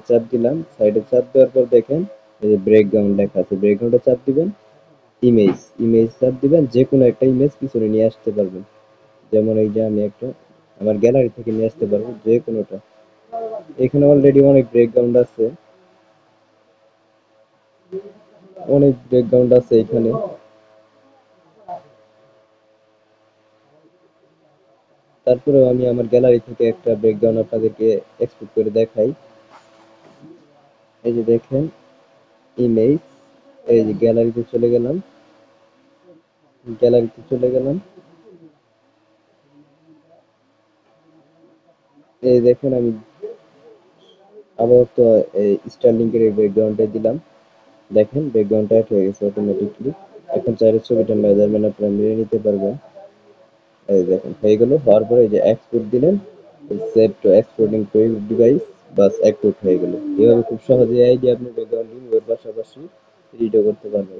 চাপ দিলাম, সাইডে চাপ দেওয়ার পর দেখেন এই যে ব্রেকগ্রাউন্ড লেখা আছে, ব্রেকগ্রাউন্ডে চাপ দিবেন, ইমেজ ইমেজ চাপ দিবেন, যে কোনো একটা ইমেজ পিছনে নিয়ে আসতে পারবেন। যেমন এই যে আমি একটা আমার গ্যালারি থেকে নিয়ে আসতে পারবো যে কোনোটা। এখানে অলরেডি অনেক ব্রেকগ্রাউন্ড আছে, অনেক ব্রেকগ্রাউন্ড আছে এখানে। তারপরেও আমি আমার গ্যালারি থেকে একটা ব্রেকগ্রাউন্ড আপনাদেরকে এক্সপোর্ট করে দেখাই। এই যে দেখেন ইমেজ, এই যে গ্যালারিতে চলে গেলাম, গ্যালারিতে চলে গেলাম, এই দেখেন আমি আপাতত এই স্টারলিংকের এই ব্যাকগ্রাউন্ডটা দিলাম। দেখেন ব্যাকগ্রাউন্ডটা অ্যাড হয়ে গেছে অটোমেটিকলি। এখন চাইলে ছবিটার মেজারমেন্ট আপনারা মেরে নিতে পারবেন। এই দেখেন হয়ে গেল, হওয়ার পরে এই যে এক্সপোর্ট দিলেন, save to exporting to device, বাস এক্সপোর্ট হয়ে গেল। এভাবে খুব সহজে এআই দিয়ে আপনি ব্যাকগ্রাউন্ড রিমুভের পাশাপাশি এডিটও করতে পারবেন।